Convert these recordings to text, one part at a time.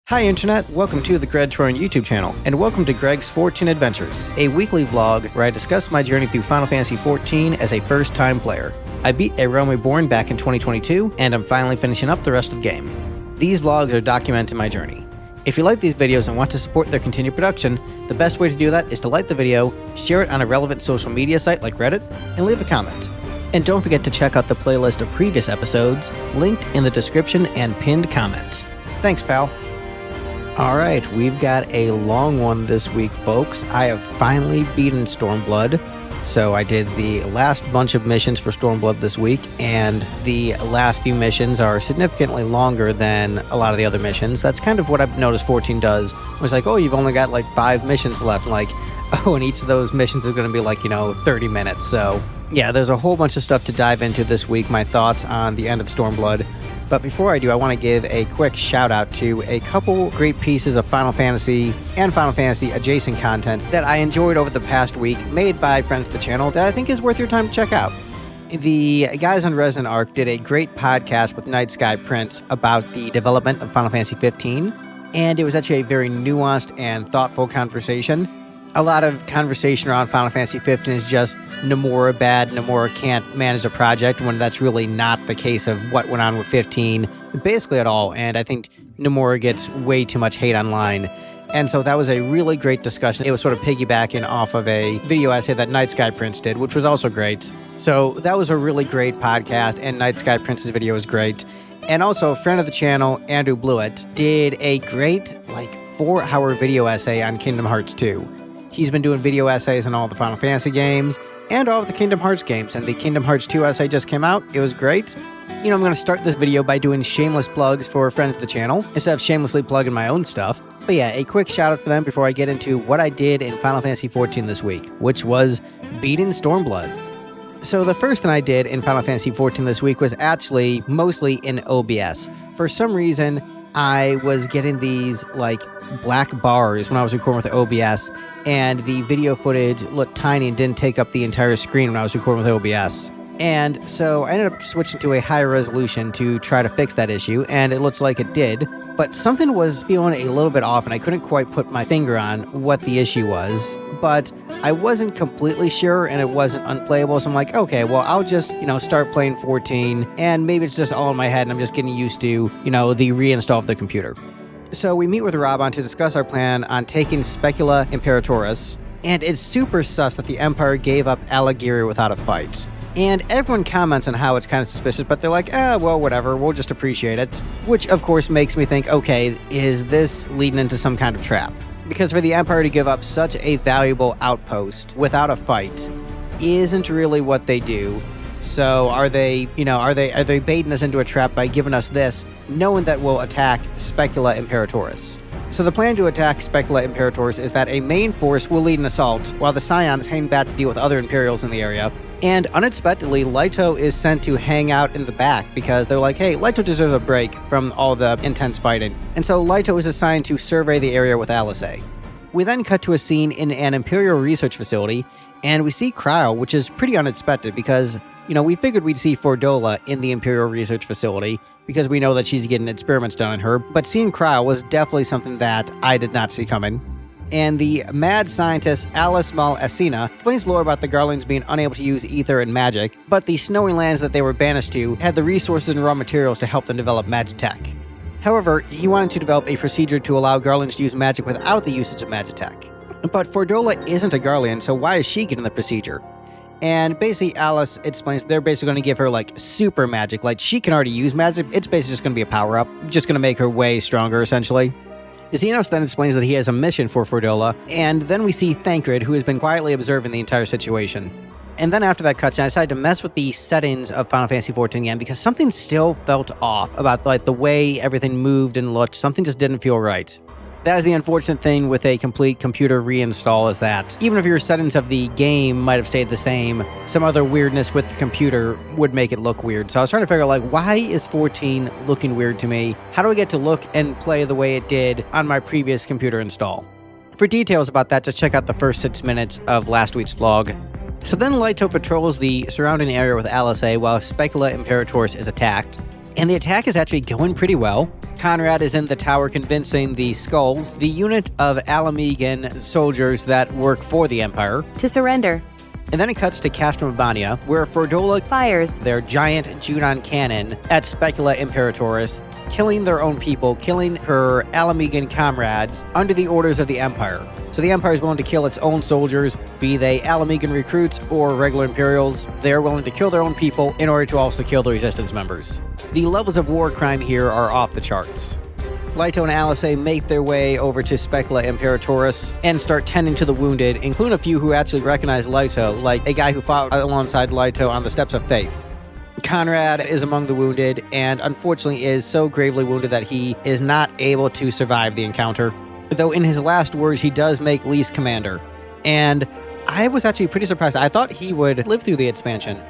Hi Internet, welcome to the Greg Troyan YouTube channel, and welcome to Greg's 14 Adventures, a weekly vlog where I discuss my journey through Final Fantasy XIV as a first-time player. I beat A Realm Reborn back in 2022, and I'm finally finishing up the rest of the game. These vlogs are documenting my journey. If you like these videos and want to support their continued production, the best way to do that is to like the video, share it on a relevant social media site like Reddit, and leave a comment. And don't forget to check out the playlist of previous episodes, linked in the description and pinned comments. Thanks, pal. Alright, we've got a long one this week, folks. I have finally beaten Stormblood. So I did the last bunch of missions for Stormblood this week, and the last few missions are significantly longer than a lot of the other missions. That's kind of what I've noticed 14 does. It was like, oh, you've only got like 5 missions left. And like, oh, and each of those missions is going to be like, 30 minutes. So yeah, there's a whole bunch of stuff to dive into this week. My thoughts on the end of Stormblood. But before I do, I want to give a quick shout out to a couple great pieces of Final Fantasy and Final Fantasy adjacent content that I enjoyed over the past week, made by friends of the channel that I think is worth your time to check out. The guys on ResonantArc did a great podcast with Night Sky Prince about the development of Final Fantasy XV, and it was actually a very nuanced and thoughtful conversation. A lot of conversation around Final Fantasy XV is just Nomura bad, Nomura can't manage a project, when that's really not the case of what went on with 15, basically at all, and I think Nomura gets way too much hate online. And so that was a really great discussion. It was sort of piggybacking off of a video essay that Night Sky Prince did, which was also great. So that was a really great podcast, and Night Sky Prince's video was great. And also, a friend of the channel, Andrew Blewett, did a great, 4-hour video essay on Kingdom Hearts 2. He's been doing video essays on all the Final Fantasy games and all of the Kingdom Hearts games, and the Kingdom Hearts 2 essay just came out. It was great. I'm going to start this video by doing shameless plugs for friends of the channel, instead of shamelessly plugging my own stuff. But yeah, a quick shout out for them before I get into what I did in Final Fantasy XIV this week, which was beating Stormblood. So the first thing I did in Final Fantasy XIV this week was actually mostly in OBS. For some reason, I was getting these, black bars when I was recording with OBS, and the video footage looked tiny and didn't take up the entire screen when I was recording with OBS. And so I ended up switching to a higher resolution to try to fix that issue, and it looks like it did. But something was feeling a little bit off, and I couldn't quite put my finger on what the issue was. But I wasn't completely sure, and it wasn't unplayable, so I'm like, okay, well, I'll just, start playing 14, and maybe it's just all in my head, and I'm just getting used to, the reinstall of the computer. So we meet with Robon to discuss our plan on taking Specula Imperatoris, and it's super sus that the Empire gave up Alighieri without a fight. And everyone comments on how it's kind of suspicious, but they're like, well, whatever, we'll just appreciate it. Which, of course, makes me think, okay, is this leading into some kind of trap? Because for the Empire to give up such a valuable outpost without a fight isn't really what they do. So are they baiting us into a trap by giving us this, knowing that we'll attack Specula Imperatoris? So the plan to attack Specula Imperatoris is that a main force will lead an assault, while the Scions hang back to deal with other Imperials in the area. And unexpectedly, Leto is sent to hang out in the back because they're like, hey, Leto deserves a break from all the intense fighting. And so Leto is assigned to survey the area with Alice. We then cut to a scene in an Imperial research facility, and we see Cryo, which is pretty unexpected because, we figured we'd see Fordola in the Imperial research facility because we know that she's getting experiments done on her, but seeing Cryo was definitely something that I did not see coming. And the mad scientist Alice Mal-Asina explains lore about the Garlands being unable to use ether and magic, but the snowy lands that they were banished to had the resources and raw materials to help them develop magitech. However, he wanted to develop a procedure to allow Garlands to use magic without the usage of magitech. But Fordola isn't a Garland, so why is she getting the procedure? And basically, Alice explains they're basically going to give her, super magic. She can already use magic. It's basically just going to be a power-up. Just going to make her way stronger, essentially. Xenos then explains that he has a mission for Fordola, and then we see Thancred, who has been quietly observing the entire situation. And then after that cutscene, I decided to mess with the settings of Final Fantasy XIV again, because something still felt off about, the way everything moved and looked. Something just didn't feel right. That is the unfortunate thing with a complete computer reinstall, is that even if your settings of the game might have stayed the same, some other weirdness with the computer would make it look weird. So I was trying to figure out, why is 14 looking weird to me? How do I get to look and play the way it did on my previous computer install? For details about that, just check out the first 6 minutes of last week's vlog. So then Leto patrols the surrounding area with Alice while Specula Imperatoris is attacked. And the attack is actually going pretty well. Conrad is in the tower convincing the Skulls, the unit of Alamegan soldiers that work for the Empire, to surrender. And then it cuts to Castrum, Abania, where Fordola fires their giant Junon cannon at Specula Imperatoris, killing their own people, killing her Alamegan comrades under the orders of the Empire. So the Empire is willing to kill its own soldiers, be they Alamegan recruits or regular Imperials. They're willing to kill their own people in order to also kill the Resistance members. The levels of war crime here are off the charts. Lyto and Alice make their way over to Specula Imperatoris and start tending to the wounded, including a few who actually recognize Lyto, like a guy who fought alongside Lyto on the Steps of Faith. Conrad is among the wounded, and unfortunately is so gravely wounded that he is not able to survive the encounter. Though in his last words, he does make Lys commander. And I was actually pretty surprised. I thought he would live through the expansion.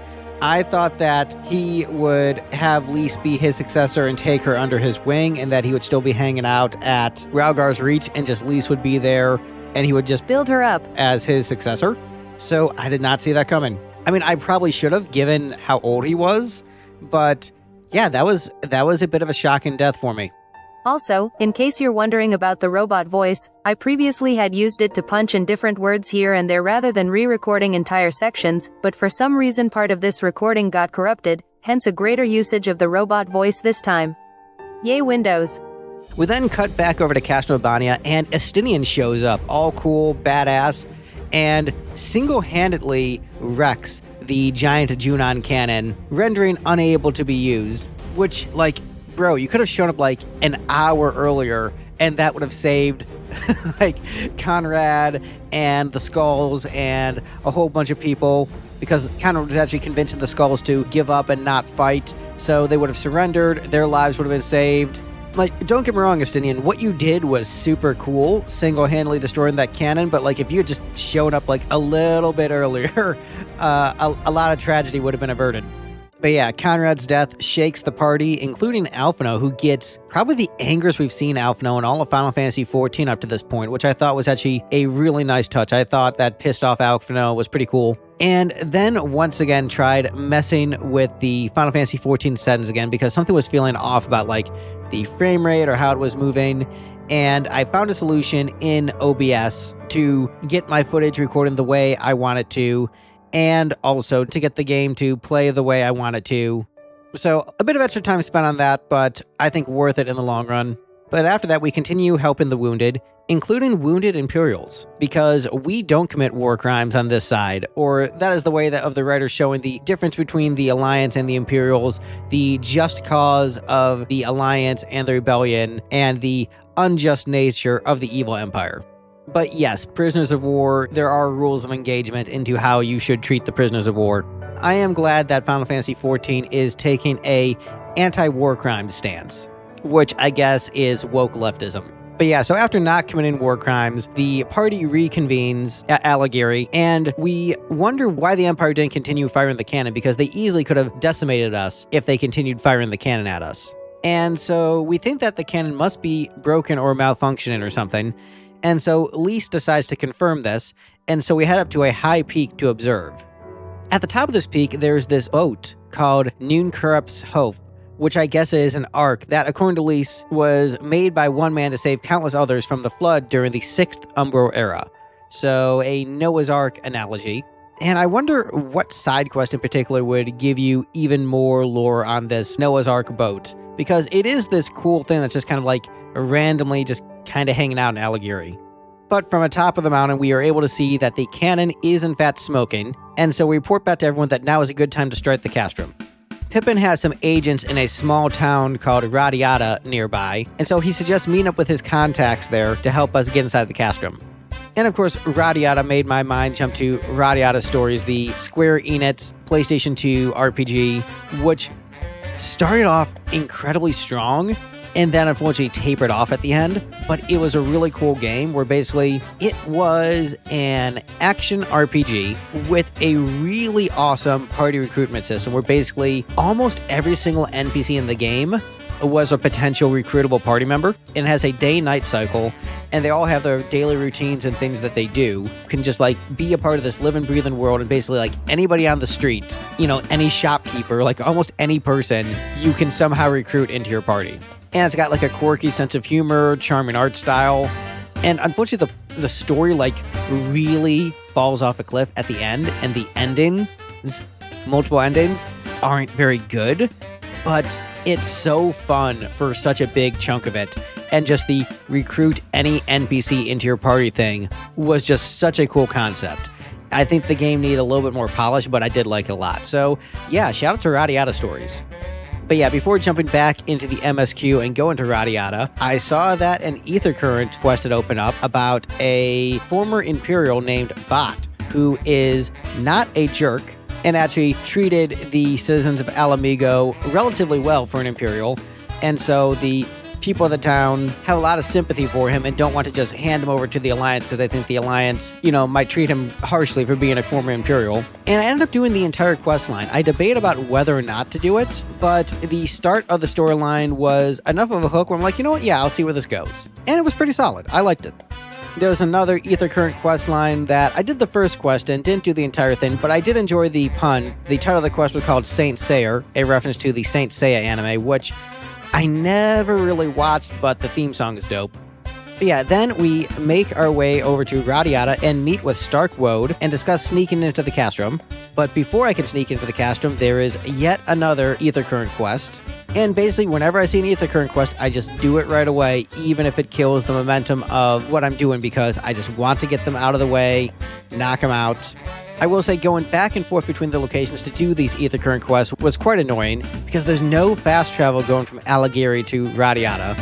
I thought that he would have Lys be his successor and take her under his wing, and that he would still be hanging out at Raugar's Reach, and just Lys would be there, and he would just build her up as his successor. So I did not see that coming. I mean, I probably should have, given how old he was, but yeah, that was a bit of a shocking death for me. Also, in case you're wondering about the robot voice, I previously had used it to punch in different words here and there rather than re-recording entire sections, but for some reason part of this recording got corrupted, hence a greater usage of the robot voice this time. Yay Windows. We then cut back over to Castrum, Abania, and Estinian shows up, all cool, badass, and single-handedly wrecks the giant Junon cannon, rendering unable to be used, which, like, bro, you could have shown up like an hour earlier and that would have saved like Conrad and the Skulls and a whole bunch of people, because Conrad was actually convincing the Skulls to give up and not fight, so they would have surrendered, their lives would have been saved. Like, don't get me wrong, Estinian, what you did was super cool, single-handedly destroying that cannon, but like if you had just shown up like a little bit earlier, a lot of tragedy would have been averted. But yeah, Conrad's death shakes the party, including Alphino, who gets probably the angriest we've seen Alphino in all of Final Fantasy XIV up to this point, which I thought was actually a really nice touch. I thought that pissed off Alphino was pretty cool. And then once again tried messing with the Final Fantasy XIV settings again, because something was feeling off about like the frame rate or how it was moving. And I found a solution in OBS to get my footage recorded the way I want it to, and also to get the game to play the way I want it to. So a bit of extra time spent on that, but I think worth it in the long run. But after that, we continue helping the wounded, including wounded Imperials, because we don't commit war crimes on this side, or that is the way that of the writers showing the difference between the Alliance and the Imperials, the just cause of the Alliance and the Rebellion, and the unjust nature of the evil Empire. But yes, prisoners of war, there are rules of engagement into how you should treat the prisoners of war. I am glad that Final Fantasy XIV is taking a anti-war crime stance, which I guess is woke leftism. But yeah, so after not committing war crimes, the party reconvenes at Alighieri, and we wonder why the Empire didn't continue firing the cannon, because they easily could have decimated us if they continued firing the cannon at us. And so we think that the cannon must be broken or malfunctioning or something. And so Lys decides to confirm this, and so we head up to a high peak to observe. At the top of this peak, there's this boat called Nunkurup's Hope, which I guess is an ark that, according to Lys, was made by one man to save countless others from the flood during the 6th Umbro era. So a Noah's Ark analogy. And I wonder what side quest in particular would give you even more lore on this Noah's Ark boat, because it is this cool thing that's just kind of like randomly just kind of hanging out in Alighieri. But from atop of the mountain, we are able to see that the cannon is in fact smoking, and so we report back to everyone that now is a good time to strike the Castrum. Pippin has some agents in a small town called Radiata nearby, and so he suggests meeting up with his contacts there to help us get inside the Castrum. And of course, Radiata made my mind jump to Radiata Stories, the Square Enix PlayStation 2 RPG, which started off incredibly strong and then unfortunately tapered off at the end. But it was a really cool game where basically it was an action RPG with a really awesome party recruitment system where basically almost every single NPC in the game was a potential recruitable party member. And it has a day-night cycle, and they all have their daily routines and things that they do. You can just like be a part of this living, breathing world, and basically like anybody on the street, you know, any shopkeeper, like almost any person, you can somehow recruit into your party. and it's got like a quirky sense of humor, charming art style, and unfortunately the story like really falls off a cliff at the end, and the endings, multiple endings, aren't very good, but it's so fun for such a big chunk of it. And just the recruit any NPC into your party thing was just such a cool concept. I think the game needed a little bit more polish, but I did like it a lot. So yeah, shout out to Radiata Stories. But yeah, before jumping back into the MSQ and going to Radiata, I saw that an Aether Current quest had opened up about a former Imperial named Bot, who is not a jerk and actually treated the citizens of Alamigo relatively well for an Imperial. And so the people of the town have a lot of sympathy for him and don't want to just hand him over to the Alliance because they think the Alliance, might treat him harshly for being a former Imperial. And I ended up doing the entire quest line. I debate about whether or not to do it, but the start of the storyline was enough of a hook where I'm like, you know what? Yeah, I'll see where this goes. And it was pretty solid. I liked it. There was another Aether Current quest line that I did the first quest and didn't do the entire thing, but I did enjoy the pun. The title of the quest was called Saint Seiya, a reference to the Saint Seiya anime, which I never really watched, but the theme song is dope. But yeah, then we make our way over to Radiata and meet with Stark Woad and discuss sneaking into the Castrum. But before I can sneak into the Castrum, there is yet another Aether Current quest. And basically, whenever I see an Aether Current quest, I just do it right away, even if it kills the momentum of what I'm doing, because I just want to get them out of the way, knock them out. I will say going back and forth between the locations to do these Aether Current quests was quite annoying, because there's no fast travel going from Alighieri to Radiata.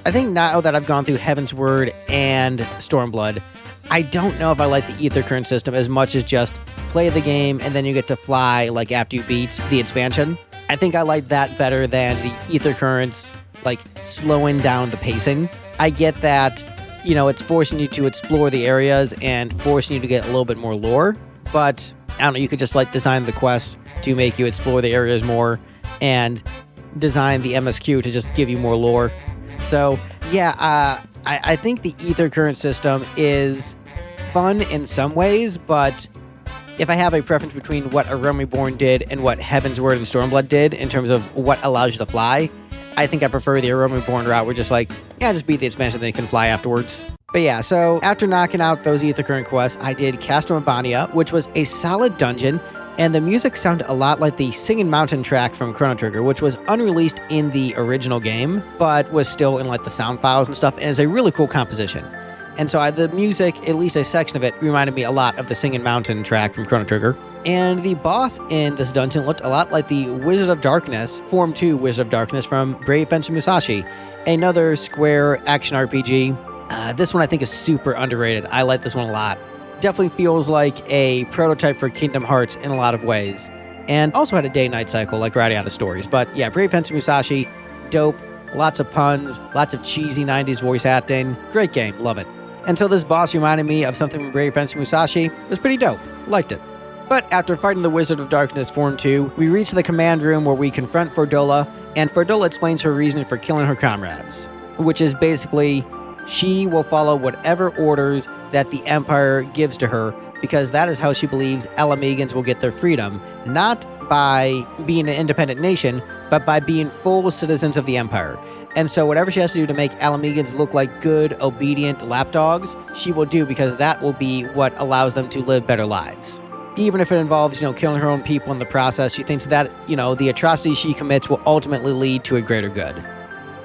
I think now that I've gone through Heaven's Word and Stormblood, I don't know if I like the Aether Current system as much as just play the game and then you get to fly like after you beat the expansion. I think I like that better than the Aether Currents, like slowing down the pacing. I get that, it's forcing you to explore the areas and forcing you to get a little bit more lore, but I don't know, you could just like design the quests to make you explore the areas more and design the MSQ to just give you more lore. So yeah, I think the Aether Current system is fun in some ways, but if I have a preference between what A Realm Reborn did and what Heaven's Word and Stormblood did in terms of what allows you to fly, I think I prefer the A Realm Reborn route where just beat the expansion, then you can fly afterwards. But yeah, so after knocking out those Aether Current quests, I did Castrum Abania, which was a solid dungeon, and the music sounded a lot like the Singing Mountain track from Chrono Trigger, which was unreleased in the original game, but was still in like the sound files and stuff, and is a really cool composition. And so the music, at least a section of it, reminded me a lot of the Singing Mountain track from Chrono Trigger. And the boss in this dungeon looked a lot like the Wizard of Darkness, Form 2 Wizard of Darkness from Brave Fencer Musashi, another Square action RPG. This one I think is super underrated. I like this one a lot. Definitely feels like a prototype for Kingdom Hearts in a lot of ways. And also had a day-night cycle like Radiata Stories. But yeah, Brave Fencer Musashi, dope. Lots of puns, lots of cheesy 90s voice acting. Great game, love it. And so this boss reminded me of something from Brave Fencer Musashi. It was pretty dope. Liked it. But after fighting the Wizard of Darkness Form 2, we reach the command room where we confront Fordola, and Fordola explains her reason for killing her comrades, which is basically she will follow whatever orders that the Empire gives to her, because that is how she believes Alamegans will get their freedom, not by being an independent nation, but by being full citizens of the Empire. And so whatever she has to do to make Alamegans look like good, obedient lapdogs, she will do, because that will be what allows them to live better lives. Even if it involves, killing her own people in the process, she thinks that, the atrocities she commits will ultimately lead to a greater good.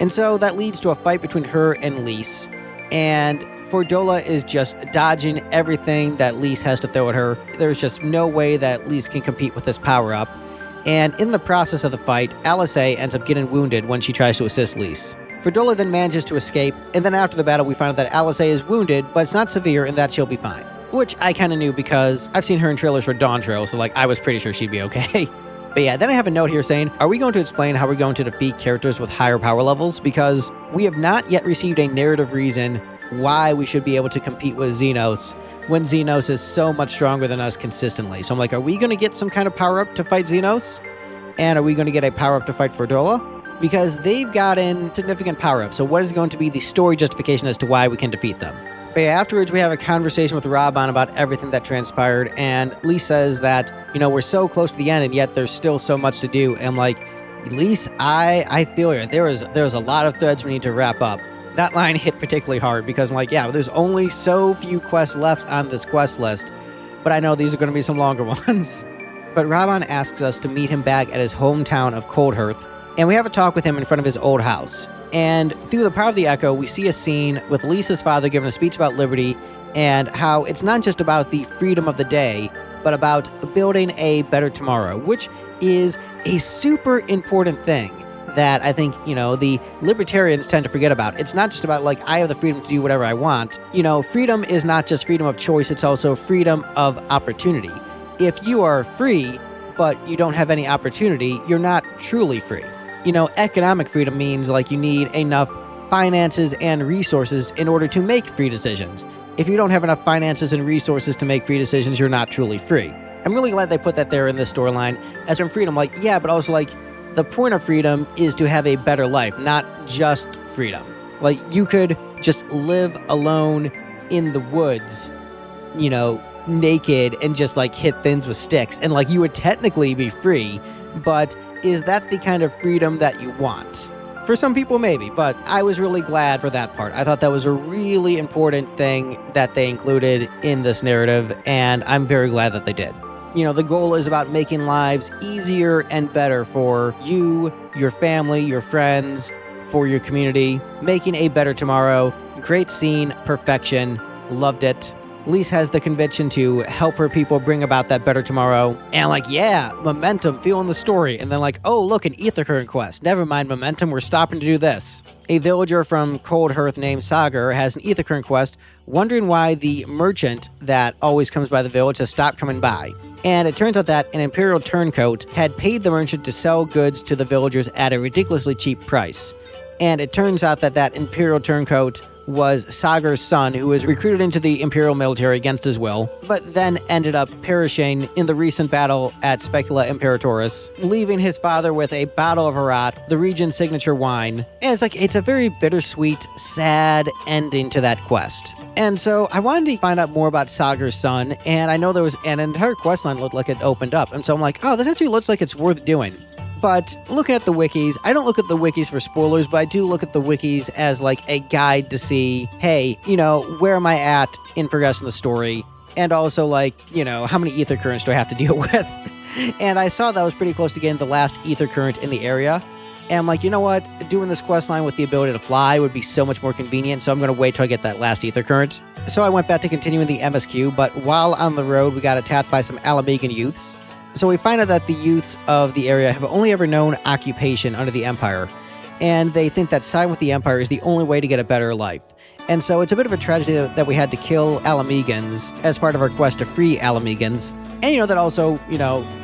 And so that leads to a fight between her and Lys. And Fordola is just dodging everything that Lys has to throw at her. There's just no way that Lys can compete with this power-up. And in the process of the fight, Alice ends up getting wounded when she tries to assist Lys. Fordola then manages to escape, and then after the battle we find out that Alice is wounded, but it's not severe and that she'll be fine. Which I kind of knew because I've seen her in trailers for Dawn Trail, so I was pretty sure she'd be okay. But yeah, then I have a note here saying, are we going to explain how we're going to defeat characters with higher power levels? Because we have not yet received a narrative reason why we should be able to compete with Xenos when Xenos is so much stronger than us consistently. So I'm like, are we going to get some kind of power-up to fight Xenos? And are we going to get a power-up to fight Fordola? Because they've gotten significant power-ups. So what is going to be the story justification as to why we can defeat them? But yeah, afterwards, we have a conversation with Raban about everything that transpired. And Lee says that, we're so close to the end and yet there's still so much to do. And I'm like, Lise, I feel you. There was a lot of threads we need to wrap up. That line hit particularly hard because I'm like, yeah, there's only so few quests left on this quest list, but I know these are going to be some longer ones. But Raban asks us to meet him back at his hometown of Coldhearth, and we have a talk with him in front of his old house. And through the power of the Echo, we see a scene with Lisa's father giving a speech about liberty and how it's not just about the freedom of the day, but about building a better tomorrow, which is a super important thing that I think, the libertarians tend to forget about. It's not just about, I have the freedom to do whatever I want. Freedom is not just freedom of choice, it's also freedom of opportunity. If you are free, but you don't have any opportunity, you're not truly free. Economic freedom means, you need enough finances and resources in order to make free decisions. If you don't have enough finances and resources to make free decisions, you're not truly free. I'm really glad they put that there in this storyline. As from freedom, but also, the point of freedom is to have a better life, not just freedom. You could just live alone in the woods, naked and just, hit things with sticks. And, you would technically be free, but is that the kind of freedom that you want? For some people, maybe, but I was really glad for that part. I thought that was a really important thing that they included in this narrative, and I'm very glad that they did. The goal is about making lives easier and better for you, your family, your friends, for your community, making a better tomorrow. Great scene, perfection, loved it. Lise has the conviction to help her people bring about that better tomorrow. And momentum, feeling the story. And then oh, look, an Aether current quest. Never mind momentum, we're stopping to do this. A villager from Coldhearth named Sagar has an Aether current quest, wondering why the merchant that always comes by the village has stopped coming by. And it turns out that an Imperial turncoat had paid the merchant to sell goods to the villagers at a ridiculously cheap price. And it turns out that Imperial turncoat was Sagar's son, who was recruited into the Imperial military against his will, but then ended up perishing in the recent battle at Specula Imperatoris, leaving his father with a bottle of Herat, the region's signature wine. And it's a very bittersweet, sad ending to that quest. And so I wanted to find out more about Sagar's son, and I know there was an entire quest line looked like it opened up, and so I'm like, oh, this actually looks like it's worth doing. But looking at the wikis, I don't look at the wikis for spoilers, but I do look at the wikis as a guide to see, hey, where am I at in progressing the story? And also how many Aether currents do I have to deal with? And I saw that I was pretty close to getting the last Aether current in the area. And I'm you know what? Doing this quest line with the ability to fly would be so much more convenient, so I'm going to wait till I get that last Aether current. So I went back to continuing the MSQ, but while on the road, we got attacked by some Alamegan youths. So we find out that the youths of the area have only ever known occupation under the Empire, and they think that siding with the Empire is the only way to get a better life. And so it's a bit of a tragedy that we had to kill Alamegans as part of our quest to free Alamegans. And, that also,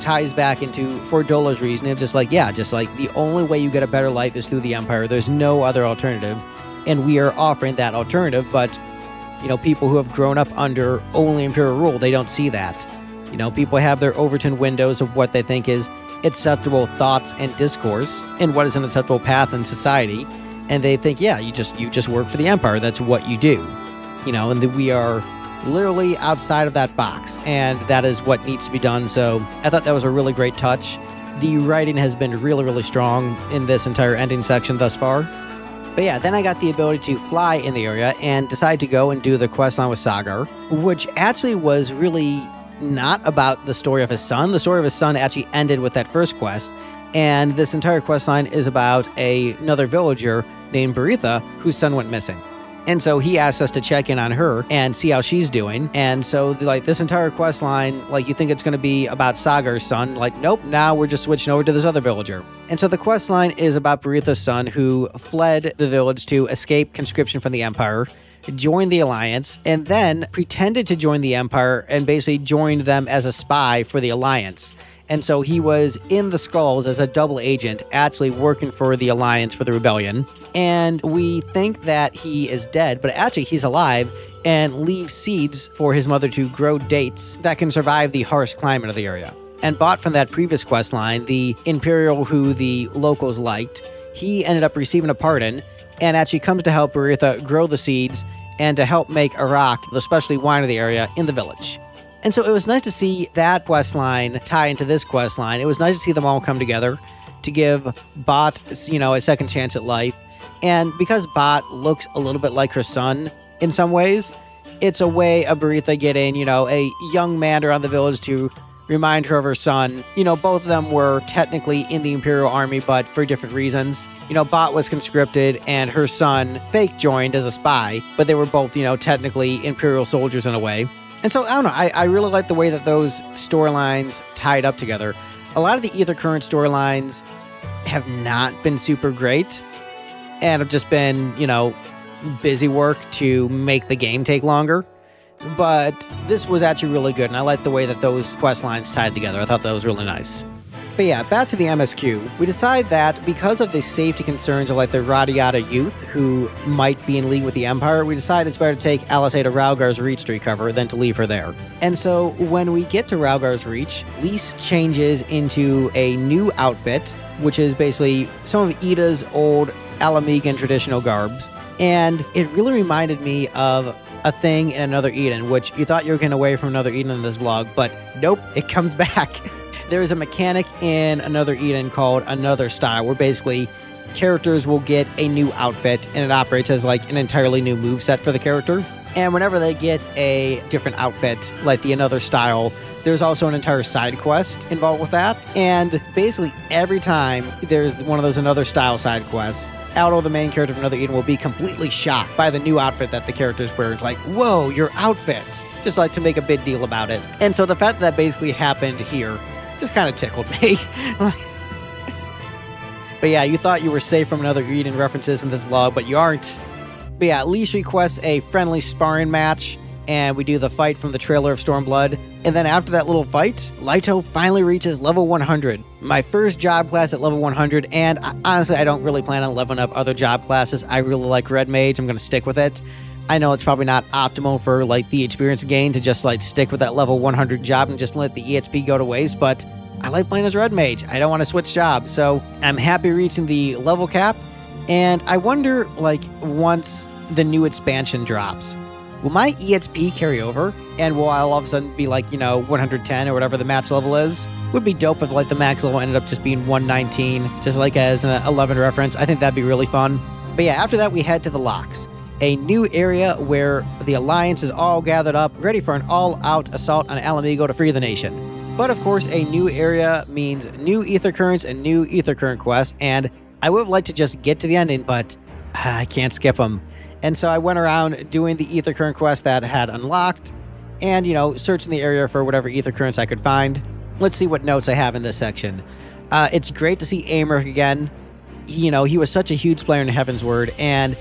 ties back into Fordola's reason of just the only way you get a better life is through the Empire. There's no other alternative, and we are offering that alternative, but, people who have grown up under only Imperial rule, they don't see that. People have their Overton windows of what they think is acceptable thoughts and discourse and what is an acceptable path in society. And they think, yeah, you just work for the Empire. That's what you do. And that we are literally outside of that box. And that is what needs to be done. So I thought that was a really great touch. The writing has been really, really strong in this entire ending section thus far. But yeah, then I got the ability to fly in the area and decided to go and do the questline with Sagar, which actually was really not about the story of his son. The story of his son actually ended with that first quest, and this entire questline is about another villager named Baritha, whose son went missing. And so he asked us to check in on her and see how she's doing. And so this entire questline, you think it's going to be about Sagar's son, nope, now we're just switching over to this other villager. And so the questline is about Baritha's son, who fled the village to escape conscription from the Empire, joined the Alliance, and then pretended to join the Empire and basically joined them as a spy for the Alliance. And so he was in the Skulls as a double agent, actually working for the Alliance for the Rebellion. And we think that he is dead, but actually he's alive and leaves seeds for his mother to grow dates that can survive the harsh climate of the area. And bought from that previous quest line, the Imperial who the locals liked, he ended up receiving a pardon and actually comes to help Baritha grow the seeds and to help make Arak, the specialty wine of the area, in the village. And so it was nice to see that quest line tie into this quest line. It was nice to see them all come together. to give Bot, a second chance at life. And because Bot looks a little bit like her son in some ways, it's a way of Baritha getting, a young man around the village to remind her of her son. Both of them were technically in the Imperial Army, but for different reasons. Bot was conscripted and her son fake joined as a spy, but they were both, technically Imperial soldiers in a way. And so, I don't know, I really like the way that those storylines tied up together. A lot of the Aether Current storylines have not been super great and have just been, busy work to make the game take longer. But this was actually really good, and I like the way that those quest lines tied together. I thought that was really nice. But yeah, back to the MSQ. We decide that because of the safety concerns of the Radiata youth who might be in league with the Empire, we decide it's better to take Alisay to Raugar's Reach to recover than to leave her there. And so when we get to Raugar's Reach, Lys changes into a new outfit, which is basically some of Ida's old Alamegan traditional garbs. And it really reminded me of a thing in Another Eden, which you thought you were getting away from Another Eden in this vlog, but nope, it comes back. There is a mechanic in Another Eden called Another Style, where basically characters will get a new outfit, and it operates as an entirely new moveset for the character. And whenever they get a different outfit, like the Another Style, there's also an entire side quest involved with that. And basically every time there's one of those Another Style side quests, Aldo, the main character of Another Eden, will be completely shocked by the new outfit that the character's wearing. It's like, whoa, your outfits! Just to make a big deal about it. And so the fact that basically happened here just kind of tickled me. But yeah, you thought you were safe from Another Eden references in this vlog, but you aren't. But yeah, Lys requests a friendly sparring match, and we do the fight from the trailer of Stormblood. And then after that little fight, Leto finally reaches level 100. My first job class at level 100, and honestly, I don't really plan on leveling up other job classes. I really like Red Mage. I'm going to stick with it. I know it's probably not optimal for the experience gain to just stick with that level 100 job and just let the EXP go to waste, but I like playing as Red Mage. I don't want to switch jobs, so I'm happy reaching the level cap. And I wonder, once the new expansion drops, will my EXP carry over? And will I all of a sudden be 110 or whatever the max level is? Would be dope if the max level ended up just being 119, just as an 11 reference. I think that'd be really fun. But yeah, after that we head to the Lochs, a new area where the Alliance is all gathered up, ready for an all-out assault on Alamigo to free the nation. But of course, a new area means new Aether Currents and new Aether Current quests, and I would have liked to just get to the ending, but I can't skip them. And so I went around doing the Aether Current quest that had unlocked, and, searching the area for whatever Aether Currents I could find. Let's see what notes I have in this section. It's great to see Aymeric again. He was such a huge player in Heaven's Word, and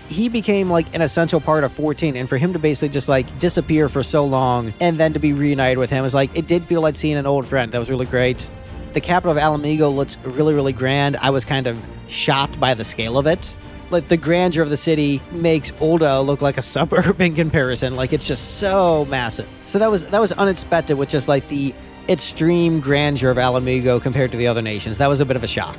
he became an essential part of 14, and for him to basically just disappear for so long and then to be reunited with him is it did feel like seeing an old friend. That was really great. The capital of Alamigo looks really, really grand. I was kind of shocked by the scale of it. The grandeur of the city makes Ul'dah look like a suburb in comparison. It's just so massive. So that was unexpected with just the extreme grandeur of Alamigo compared to the other nations. That was a bit of a shock.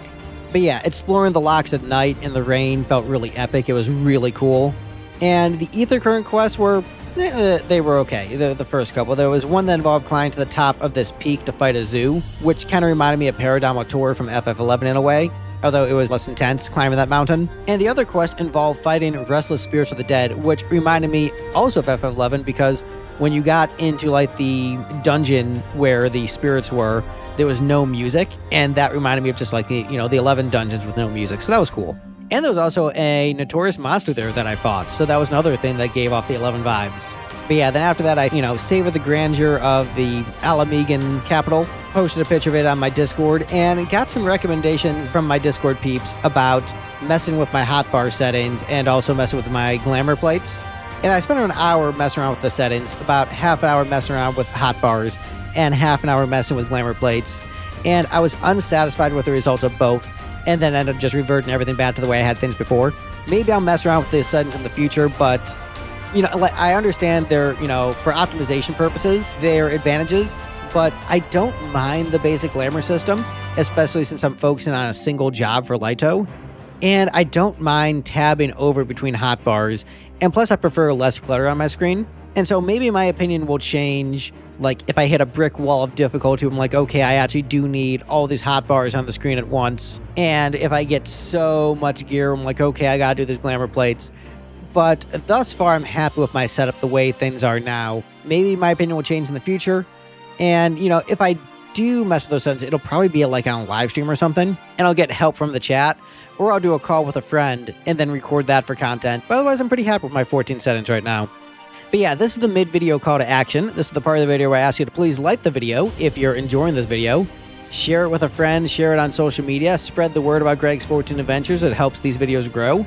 But yeah, exploring the Lochs at night in the rain felt really epic. It was really cool. And the Aether Current quests were, they were okay, the first couple. There was one that involved climbing to the top of this peak to fight a zoo, which kind of reminded me of Paradomotor from FF11 in a way, although it was less intense climbing that mountain. And the other quest involved fighting restless spirits of the dead, which reminded me also of FF11 because when you got into the dungeon where the spirits were, there was no music, and that reminded me of just the 11 dungeons with no music, so that was cool. And there was also a notorious monster there that I fought, so that was another thing that gave off the 11 vibes. But yeah, then after that, I, savored the grandeur of the Alamegan capital, posted a picture of it on my Discord, and got some recommendations from my Discord peeps about messing with my hotbar settings and also messing with my glamour plates. And I spent an hour messing around with the settings, about half an hour messing around with hotbars, and half an hour messing with glamour plates, and I was unsatisfied with the results of both, and then ended up just reverting everything back to the way I had things before. Maybe I'll mess around with the settings in the future, but I understand their, for optimization purposes, their advantages, but I don't mind the basic glamour system, especially since I'm focusing on a single job for Leto, and I don't mind tabbing over between hotbars, and plus I prefer less clutter on my screen. And so maybe my opinion will change, like if I hit a brick wall of difficulty, I'm like, okay, I actually do need all these hotbars on the screen at once. And if I get so much gear, I'm like, okay, I gotta do these glamour plates. But thus far, I'm happy with my setup the way things are now. Maybe my opinion will change in the future. And, you know, if I do mess with those settings, it'll probably be like on a live stream or something, and I'll get help from the chat, or I'll do a call with a friend and then record that for content. But otherwise, I'm pretty happy with my 14 settings right now. But yeah, this is the mid-video call to action. This is the part of the video where I ask you to please like the video if you're enjoying this video. Share it with a friend, share it on social media, spread the word about Greg's 14 Adventures. It helps these videos grow.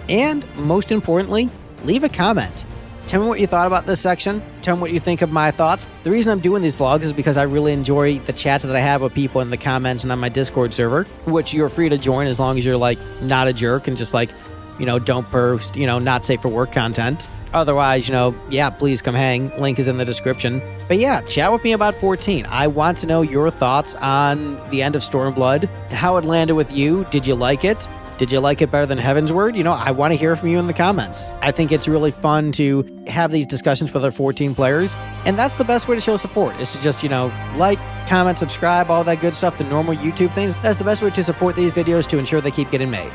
And most importantly, leave a comment. Tell me what you thought about this section. Tell me what you think of my thoughts. The reason I'm doing these vlogs is because I really enjoy the chats that I have with people in the comments and on my Discord server, which you're free to join as long as you're like not a jerk and just like, you know, don't post, you know, not safe for work content. Otherwise, you know, yeah, please come hang. Link is in the description. But yeah, chat with me about 14. I want to know your thoughts on the end of Stormblood, how it landed with you. Did you like it? Did you like it better than Heaven's Word? You know, I want to hear from you in the comments. I think it's really fun to have these discussions with other 14 players. And that's the best way to show support, is to just, you know, like, comment, subscribe, all that good stuff, the normal YouTube things. That's the best way to support these videos to ensure they keep getting made.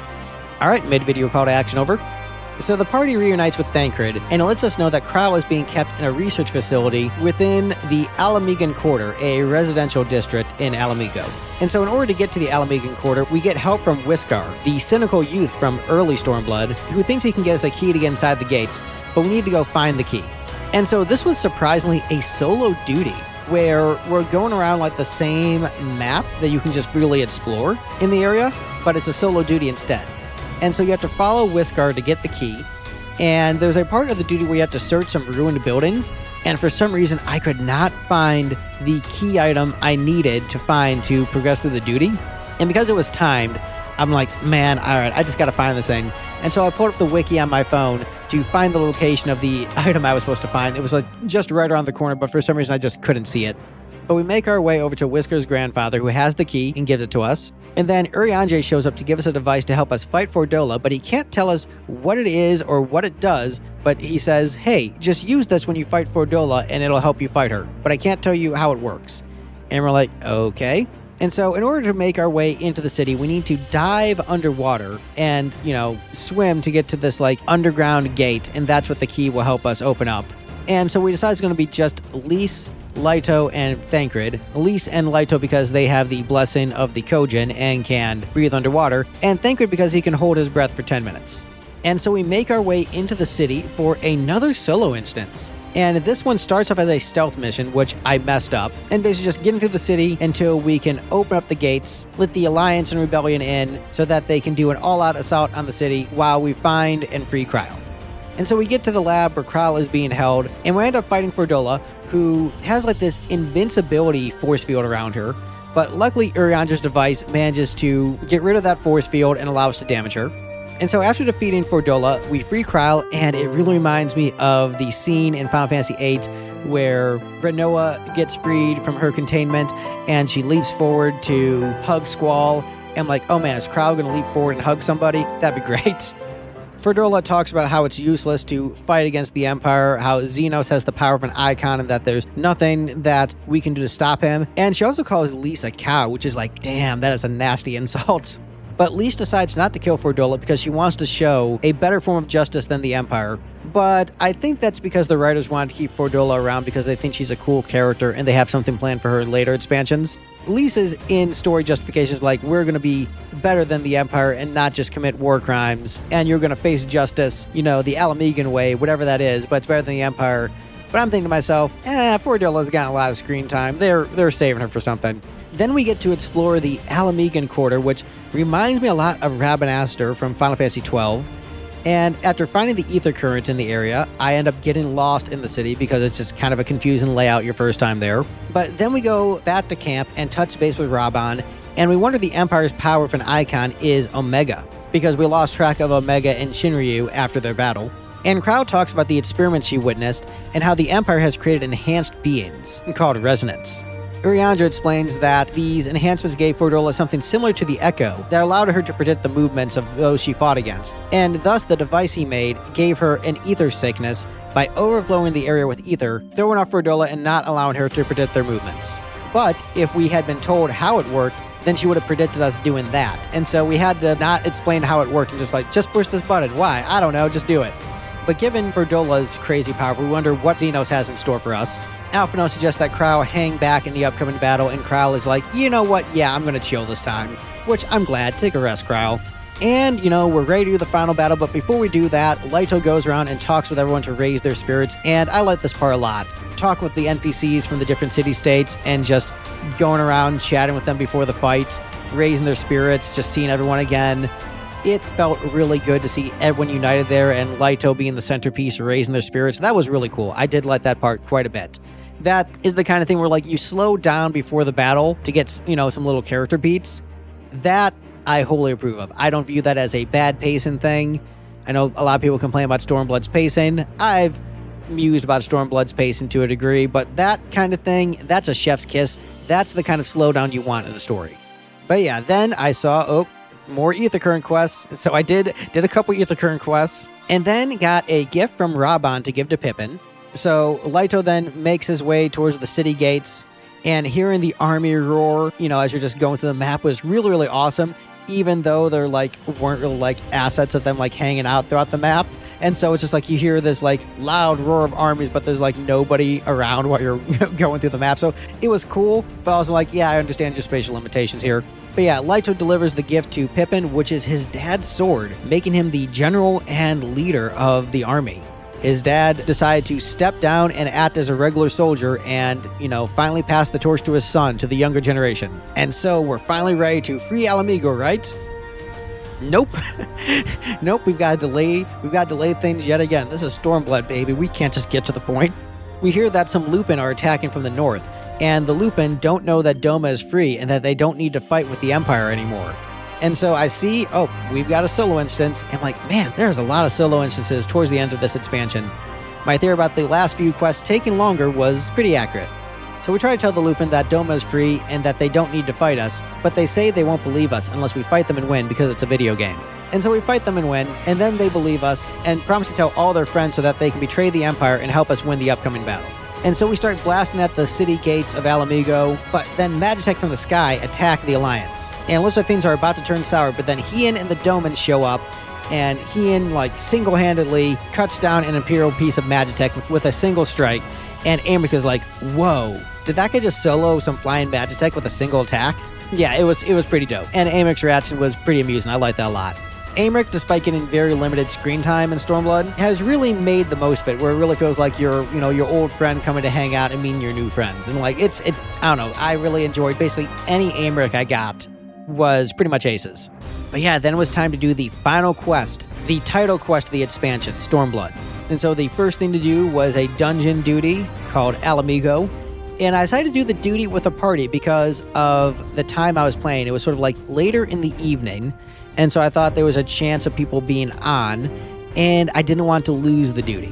All right, mid-video call to action over. So the party reunites with Thancred, and it lets us know that Krau is being kept in a research facility within the Alamegan Quarter, a residential district in Alamigo. And so in order to get to the Alamegan Quarter, we get help from Whiskar, the cynical youth from early Stormblood, who thinks he can get us a key to get inside the gates, but we need to go find the key. And so this was surprisingly a solo duty, where we're going around like the same map that you can just freely explore in the area, but it's a solo duty instead. And so you have to follow Whiskar to get the key. And there's a part of the duty where you have to search some ruined buildings. And for some reason, I could not find the key item I needed to find to progress through the duty. And because it was timed, I'm like, man, all right, I just got to find this thing. And so I pulled up the wiki on my phone to find the location of the item I was supposed to find. It was like just right around the corner, but for some reason I just couldn't see it. But we make our way over to Whiskar's grandfather, who has the key and gives it to us. And then Urianger shows up to give us a device to help us fight Fordola, but he can't tell us what it is or what it does, but he says, hey, just use this when you fight Fordola and it'll help you fight her, but I can't tell you how it works. And we're like, okay. And so in order to make our way into the city, we need to dive underwater and, you know, swim to get to this like underground gate, and that's what the key will help us open up. And so we decide it's going to be just Lys, Lyto, and Thancred. Lys and Lyto because they have the blessing of the Kojin and can breathe underwater, and Thancred because he can hold his breath for 10 minutes. And so we make our way into the city for another solo instance. And this one starts off as a stealth mission, which I messed up, and basically just getting through the city until we can open up the gates, let the Alliance and Rebellion in so that they can do an all-out assault on the city while we find and free Krau. And so we get to the lab where Krau is being held, and we end up fighting Fordola, who has like this invincibility force field around her. But luckily, Urianger's device manages to get rid of that force field and allow us to damage her. And so after defeating Fordola, we free Krau, and it really reminds me of the scene in Final Fantasy VIII where Renoa gets freed from her containment, and she leaps forward to hug Squall. And I'm like, oh man, is Krau going to leap forward and hug somebody? That'd be great. Fordola talks about how it's useless to fight against the Empire, how Xenos has the power of an icon, and that there's nothing that we can do to stop him. And she also calls Lys a cow, which is like, damn, that is a nasty insult. But Lys decides not to kill Fordola because she wants to show a better form of justice than the Empire. But I think that's because the writers want to keep Fordola around because they think she's a cool character and they have something planned for her in later expansions. Lys's in-story justifications like, we're going to be better than the Empire and not just commit war crimes, and you're going to face justice, you know, the Alamegan way, whatever that is, but it's better than the Empire. But I'm thinking to myself, Fordola's gotten a lot of screen time. They're saving her for something. Then we get to explore the Alamegan Quarter, which reminds me a lot of Rabanastre from Final Fantasy XII. And after finding the Aether current in the area, I end up getting lost in the city because it's just kind of a confusing layout your first time there. But then we go back to camp and touch base with Raban, and we wonder the Empire's power for an icon is Omega, because we lost track of Omega and Shinryu after their battle. And Krau talks about the experiments she witnessed and how the Empire has created enhanced beings called resonants. Uriandra explains that these enhancements gave Fordola something similar to the Echo that allowed her to predict the movements of those she fought against, and thus the device he made gave her an ether sickness by overflowing the area with ether, throwing off Fordola and not allowing her to predict their movements. But if we had been told how it worked, then she would have predicted us doing that. And so we had to not explain how it worked and just push this button. Why? I don't know, just do it. But given Fordola's crazy power, we wonder what Xenos has in store for us. Alphino suggests that Krau hang back in the upcoming battle, and Krau is like, you know what, yeah, I'm gonna chill this time. Which, I'm glad, take a rest, Krau. And, we're ready to do the final battle, but before we do that, Leito goes around and talks with everyone to raise their spirits, and I like this part a lot. Talk with the NPCs from the different city-states, and just going around chatting with them before the fight, raising their spirits, just seeing everyone again. It felt really good to see everyone united there, and Leito being the centerpiece, raising their spirits. That was really cool. I did like that part quite a bit. That is the kind of thing where, you slow down before the battle to get, some little character beats. That I wholly approve of. I don't view that as a bad pacing thing. I know a lot of people complain about Stormblood's pacing. I've mused about Stormblood's pacing to a degree, but that kind of thing, that's a chef's kiss. That's the kind of slowdown you want in a story. But yeah, then I saw, more Aether Current quests. So I did a couple Aether Current quests, and then got a gift from Raban to give to Pippin. So Leito then makes his way towards the city gates, and hearing the army roar, as you're just going through the map was really, really awesome, even though there weren't really assets of them hanging out throughout the map. And so it's just you hear this loud roar of armies, but there's nobody around while you're going through the map. So it was cool, but I was yeah, I understand your spatial limitations here. But yeah, Leito delivers the gift to Pippin, which is his dad's sword, making him the general and leader of the army. His dad decided to step down and act as a regular soldier and, finally pass the torch to his son, to the younger generation. And so we're finally ready to free Alamigo, right? Nope. Nope, we've got to delay things yet again. This is Stormblood, baby. We can't just get to the point. We hear that some Lupin are attacking from the north, and the Lupin don't know that Doma is free and that they don't need to fight with the Empire anymore. And so I see, we've got a solo instance. I'm man, there's a lot of solo instances towards the end of this expansion. My theory about the last few quests taking longer was pretty accurate. So we try to tell the Lupin that Doma is free and that they don't need to fight us, but they say they won't believe us unless we fight them and win because it's a video game. And so we fight them and win, and then they believe us and promise to tell all their friends so that they can betray the Empire and help us win the upcoming battle. And so we start blasting at the city gates of Alamigo, but then Magitech from the sky attack the Alliance. And it looks like things are about to turn sour, but then Hien and the Doman show up, and Hien, single-handedly cuts down an Imperial piece of Magitech with a single strike, and Amric is whoa, did that guy just solo some flying Magitech with a single attack? Yeah, it was pretty dope. And Amric's reaction was pretty amusing. I like that a lot. Amric, despite getting very limited screen time in Stormblood, has really made the most of it, where it really feels like your old friend coming to hang out and meeting your new friends. And I don't know, I really enjoyed basically any Amric I got was pretty much aces. But yeah, then it was time to do the final quest, the title quest of the expansion, Stormblood. And so the first thing to do was a dungeon duty called Alamigo. And I decided to do the duty with a party because of the time I was playing. It was sort of later in the evening, and so I thought there was a chance of people being on, and I didn't want to lose the duty.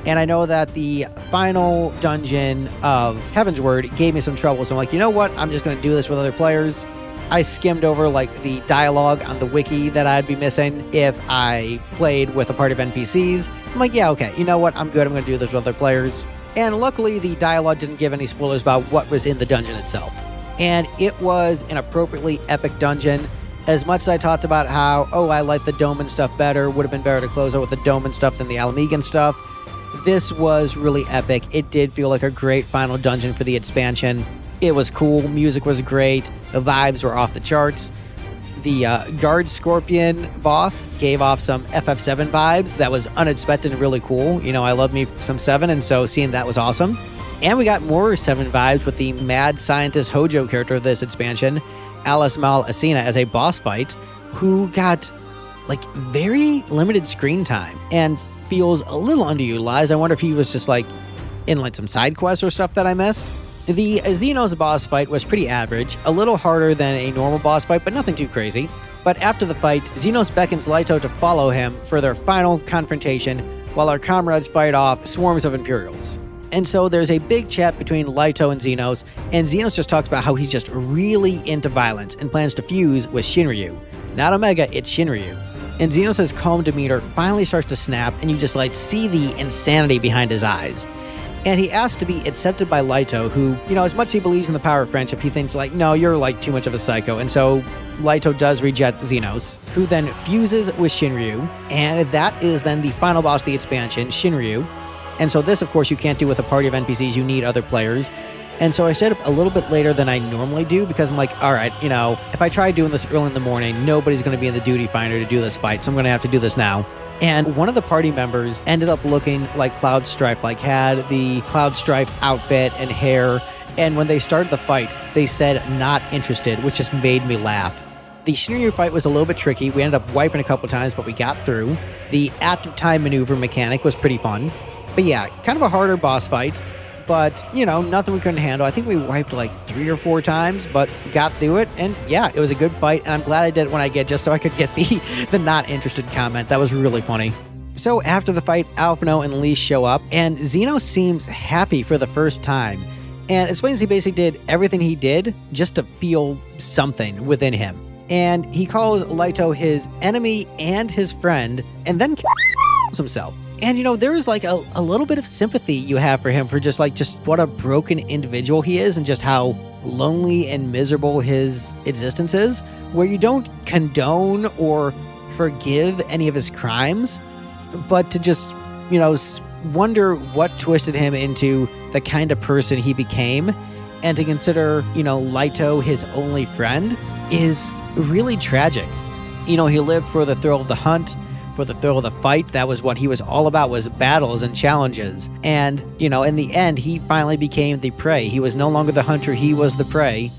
And I know that the final dungeon of Heavensward gave me some trouble, so I'm you know what? I'm just going to do this with other players. I skimmed over the dialogue on the wiki that I'd be missing if I played with a party of NPCs. I'm yeah, okay, you know what? I'm good. I'm going to do this with other players. And luckily, the dialogue didn't give any spoilers about what was in the dungeon itself. And it was an appropriately epic dungeon. As much as I talked about how, I like the Doman stuff better, would have been better to close out with the Doman stuff than the Alamigan stuff, this was really epic. It did feel like a great final dungeon for the expansion. It was cool. Music was great. The vibes were off the charts. The Guard Scorpion boss gave off some FF7 vibes. That was unexpected and really cool. I love me some 7, and so seeing that was awesome. And we got more 7 vibes with the mad scientist Hojo character of this expansion, Alice Mal Asina, as a boss fight, who got very limited screen time and feels a little underutilized. I wonder if he was just in some side quests or stuff that I missed. The Xenos boss fight was pretty average, a little harder than a normal boss fight, but nothing too crazy. But after the fight, Xenos beckons Leito to follow him for their final confrontation while our comrades fight off swarms of Imperials. And so there's a big chat between Leto and Xenos just talks about how he's just really into violence and plans to fuse with Shinryu. Not Omega, it's Shinryu. And Xenos' calm demeanor finally starts to snap, and you just see the insanity behind his eyes. And he asks to be accepted by Leto, who, as much as he believes in the power of friendship, he thinks no, you're too much of a psycho. And so Leto does reject Xenos, who then fuses with Shinryu. And that is then the final boss of the expansion, Shinryu. And so this, of course, you can't do with a party of NPCs. You need other players. And so I stayed up a little bit later than I normally do because I'm all right, if I try doing this early in the morning, nobody's going to be in the duty finder to do this fight. So I'm going to have to do this now. And one of the party members ended up looking like Cloud Strife, had the Cloud Strife outfit and hair. And when they started the fight, they said not interested, which just made me laugh. The Shinryu fight was a little bit tricky. We ended up wiping a couple times, but we got through. The active time maneuver mechanic was pretty fun. But yeah, kind of a harder boss fight. But, nothing we couldn't handle. I think we wiped 3 or 4 times, but got through it. And yeah, it was a good fight. And I'm glad I did it when I just so I could get the not interested comment. That was really funny. So after the fight, Alphino and Lee show up, and Xenos seems happy for the first time. And explains he basically did everything he did just to feel something within him. And he calls Leto his enemy and his friend, and then kills himself. And, there is a little bit of sympathy you have for him for just what a broken individual he is and just how lonely and miserable his existence is, where you don't condone or forgive any of his crimes, but to just, wonder what twisted him into the kind of person he became, and to consider, Leto his only friend is really tragic. He lived for the thrill of the hunt, for the thrill of the fight. That was what he was all about, was battles and challenges. And, in the end, he finally became the prey. He was no longer the hunter, he was the prey.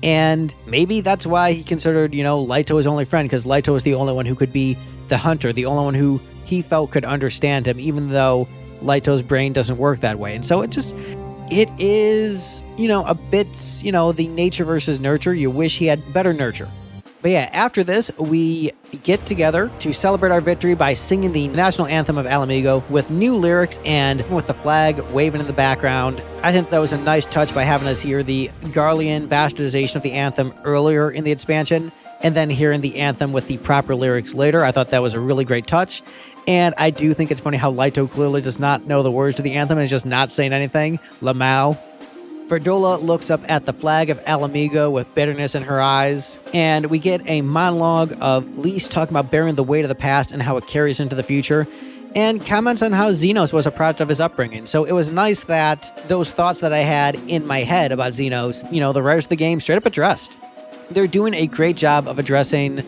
And maybe that's why he considered, Leto his only friend, because Leto was the only one who could be the hunter, the only one who he felt could understand him, even though Leto's brain doesn't work that way. And so it is, a bit, the nature versus nurture. You wish he had better nurture. But yeah, after this, we get together to celebrate our victory by singing the national anthem of Alamigo with new lyrics and with the flag waving in the background. I think that was a nice touch by having us hear the Garlean bastardization of the anthem earlier in the expansion, and then hearing the anthem with the proper lyrics later. I thought that was a really great touch. And I do think it's funny how Leto clearly does not know the words to the anthem and is just not saying anything. Lamau. Verdola looks up at the flag of Alamigo with bitterness in her eyes, and we get a monologue of Lise talking about bearing the weight of the past and how it carries into the future, and comments on how Xenos was a product of his upbringing. So it was nice that those thoughts that I had in my head about Xenos, the writers of the game straight up addressed. They're doing a great job of addressing,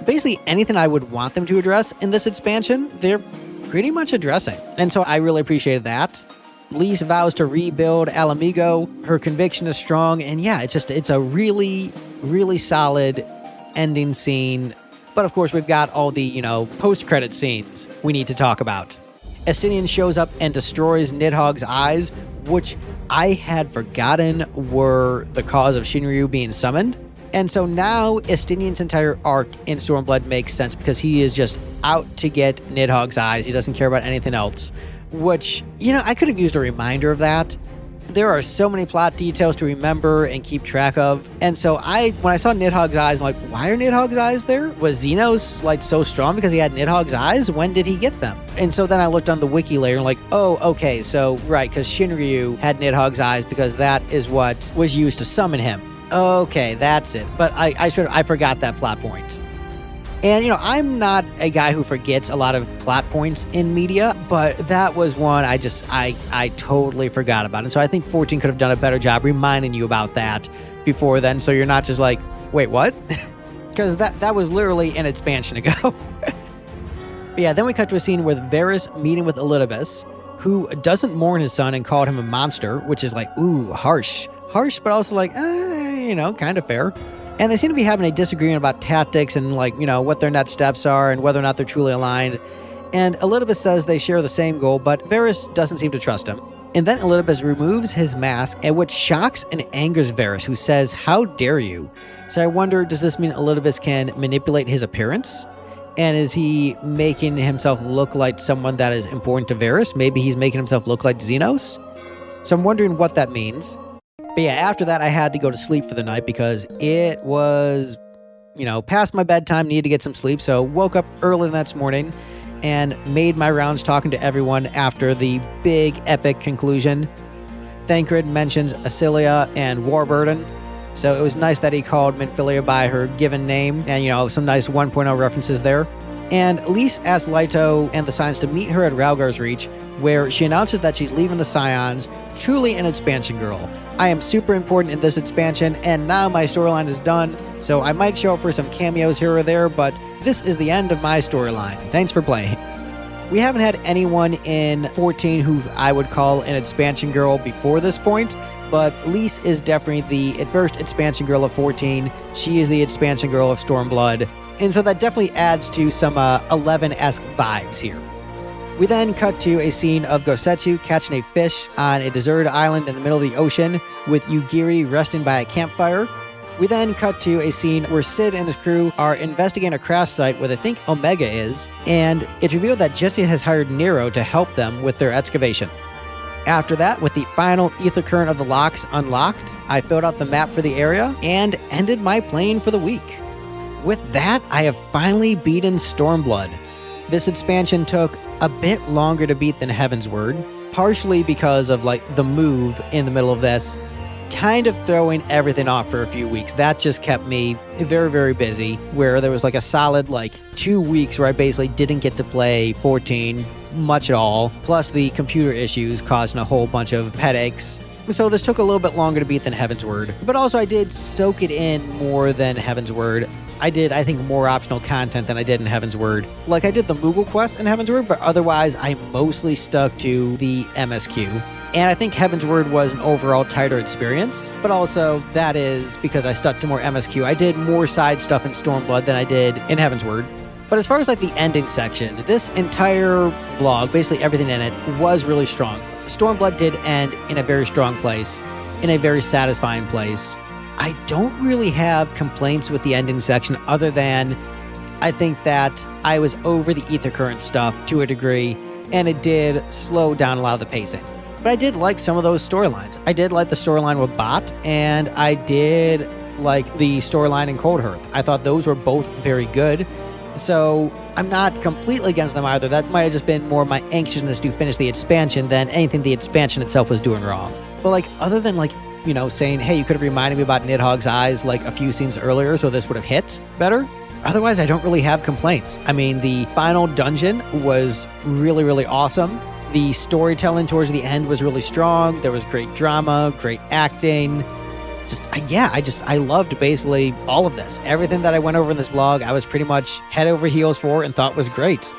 basically anything I would want them to address in this expansion, they're pretty much addressing. And so I really appreciated that. Lise vows to rebuild Alamigo. Her conviction is strong, and yeah, it's a really, really solid ending scene. But of course, we've got all the, post-credit scenes we need to talk about. Estinian shows up and destroys Nidhogg's eyes, which I had forgotten were the cause of Shinryu being summoned. And so now Estinian's entire arc in Stormblood makes sense because he is just out to get Nidhogg's eyes. He doesn't care about anything else. Which, I could have used a reminder of that. There are so many plot details to remember and keep track of. And so when I saw Nidhogg's eyes, I'm why are Nidhogg's eyes there? Was Xenos so strong because he had Nidhogg's eyes? When did he get them? And so then I looked on the wiki later and oh, okay, so right, because Shinryu had Nidhogg's eyes because that is what was used to summon him. Okay, that's it. But I forgot that plot point. And, I'm not a guy who forgets a lot of plot points in media, but that was one I totally forgot about. And so I think 14 could have done a better job reminding you about that before then, so you're not just wait, what? Because that was literally an expansion ago. But yeah, then we cut to a scene with Varys meeting with Elidibus, who doesn't mourn his son and called him a monster, which is ooh, harsh. Harsh, but also kind of fair. And they seem to be having a disagreement about tactics and, what their next steps are and whether or not they're truly aligned. And Elidibus says they share the same goal, but Varys doesn't seem to trust him. And then Elidibus removes his mask, and which shocks and angers Varys, who says, "How dare you?" So I wonder, does this mean Elidibus can manipulate his appearance? And is he making himself look like someone that is important to Varys? Maybe he's making himself look like Xenos? So I'm wondering what that means. But yeah, after that, I had to go to sleep for the night because it was, past my bedtime, needed to get some sleep. So woke up early the next morning and made my rounds talking to everyone after the big epic conclusion. Thancred mentions Asilia and Warburden. So it was nice that he called Minfilia by her given name and, some nice 1.0 references there. And Lise asks Leto and the Scions to meet her at Ralgar's Reach, where she announces that she's leaving the Scions, truly an expansion girl. I am super important in this expansion, and now my storyline is done, so I might show up for some cameos here or there, but this is the end of my storyline. Thanks for playing. We haven't had anyone in 14 who I would call an expansion girl before this point, but Lise is definitely the first expansion girl of 14. She is the expansion girl of Stormblood, and so that definitely adds to some 11-esque vibes here. We then cut to a scene of Gosetsu catching a fish on a deserted island in the middle of the ocean, with Yugiri resting by a campfire. We then cut to a scene where Sid and his crew are investigating a crash site where they think Omega is, and it's revealed that Jesse has hired Nero to help them with their excavation. After that, with the final ether current of the Lochs unlocked, I filled out the map for the area and ended my playing for the week. With that, I have finally beaten Stormblood. This expansion took a bit longer to beat than Heaven's Word, partially because of the move in the middle of this, kind of throwing everything off for a few weeks. That just kept me very, very busy, where there was a solid 2 weeks where I basically didn't get to play 14 much at all, plus the computer issues causing a whole bunch of headaches. So this took a little bit longer to beat than Heaven's Word, but also I did soak it in more than Heaven's Word. I did, I think, more optional content than I did in Heaven's Word. I did the Moogle quest in Heaven's Word, but otherwise I mostly stuck to the MSQ. And I think Heaven's Word was an overall tighter experience, but also that is because I stuck to more MSQ. I did more side stuff in Stormblood than I did in Heaven's Word. But as far as the ending section, this entire vlog, basically everything in it, was really strong. Stormblood did end in a very strong place, in a very satisfying place. I don't really have complaints with the ending section other than I think that I was over the ether current stuff to a degree, and it did slow down a lot of the pacing. But I did like some of those storylines. I did like the storyline with Bot, and I did like the storyline in Coldhearth. I thought those were both very good. So I'm not completely against them either. That might have just been more my anxiousness to finish the expansion than anything the expansion itself was doing wrong. But other than saying, hey, you could have reminded me about Nidhogg's eyes a few scenes earlier, so this would have hit better. Otherwise, I don't really have complaints. I mean, the final dungeon was really, really awesome. The storytelling towards the end was really strong. There was great drama, great acting. I loved basically all of this. Everything that I went over in this vlog, I was pretty much head over heels for and thought was great.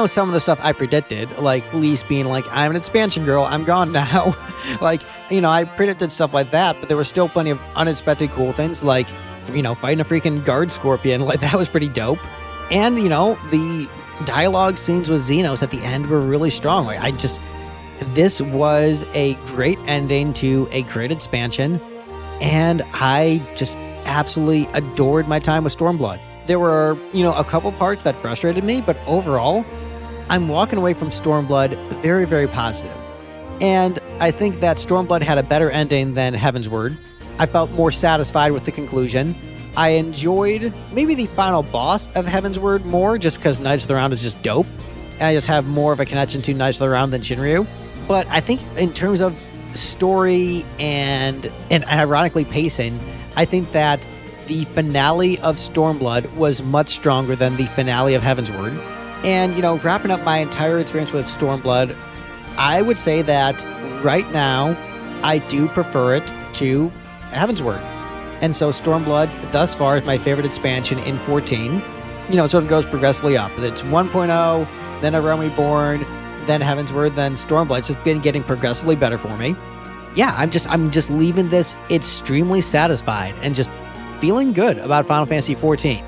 Some of the stuff I predicted, Lise being I'm an expansion girl, I'm gone now. I predicted stuff like that, but there were still plenty of unexpected cool things, fighting a freaking guard scorpion. That was pretty dope. And, the dialogue scenes with Xenos at the end were really strong. This was a great ending to a great expansion, and I just absolutely adored my time with Stormblood. There were, a couple parts that frustrated me, but overall, I'm walking away from Stormblood very, very positive. And I think that Stormblood had a better ending than Heaven's Word. I felt more satisfied with the conclusion. I enjoyed maybe the final boss of Heaven's Word more, just because Knights of the Round is just dope. And I just have more of a connection to Knights of the Round than Shinryu. But I think in terms of story and ironically pacing, I think that the finale of Stormblood was much stronger than the finale of Heaven's Word. And, wrapping up my entire experience with Stormblood, I would say that right now, I do prefer it to Heaven's Word. And so Stormblood, thus far, is my favorite expansion in 14. Sort of goes progressively up. It's 1.0, then A Realm Reborn, then Heaven's Word, then Stormblood. It's just been getting progressively better for me. Yeah, I'm just leaving this extremely satisfied and just feeling good about Final Fantasy XIV.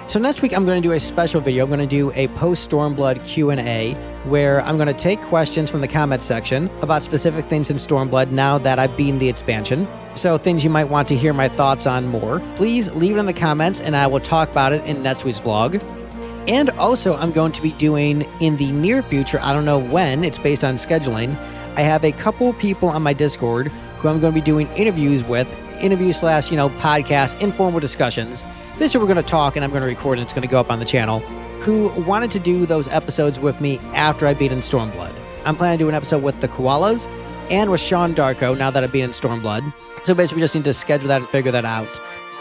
So next week I'm going to do a special video. I'm going to do a post-Stormblood Q&A where I'm going to take questions from the comment section about specific things in Stormblood now that I've beaten the expansion. So things you might want to hear my thoughts on more. Please leave it in the comments and I will talk about it in next week's vlog. And also I'm going to be doing in the near future, I don't know when, it's based on scheduling, I have a couple people on my Discord who I'm going to be doing interviews with, podcast, informal discussions. This year we're going to talk and I'm going to record and it's going to go up on the channel, who wanted to do those episodes with me after I beat in Stormblood. I'm planning to do an episode with the Koalas and with Sean Darko now that I've beat in Stormblood. So basically we just need to schedule that and figure that out.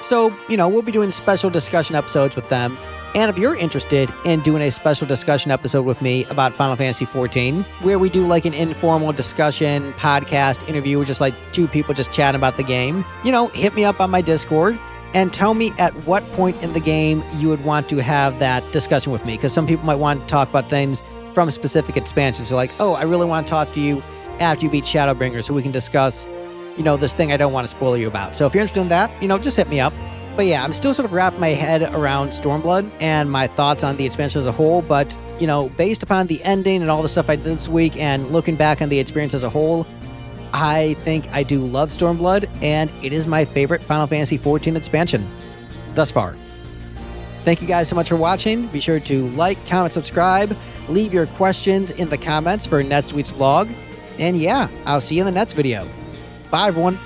So, we'll be doing special discussion episodes with them. And if you're interested in doing a special discussion episode with me about Final Fantasy XIV, where we do like an informal discussion, podcast, interview, just like two people just chatting about the game, hit me up on my Discord and tell me at what point in the game you would want to have that discussion with me. Because some people might want to talk about things from specific expansions. So like, oh, I really want to talk to you after you beat Shadowbringer so we can discuss this thing I don't want to spoil you about. So if you're interested in that, just hit me up. But yeah, I'm still sort of wrapping my head around Stormblood and my thoughts on the expansion as a whole. But, based upon the ending and all the stuff I did this week and looking back on the experience as a whole, I think I do love Stormblood, and it is my favorite Final Fantasy XIV expansion thus far. Thank you guys so much for watching. Be sure to like, comment, subscribe, leave your questions in the comments for next week's vlog. And yeah, I'll see you in the next video. Bye, everyone.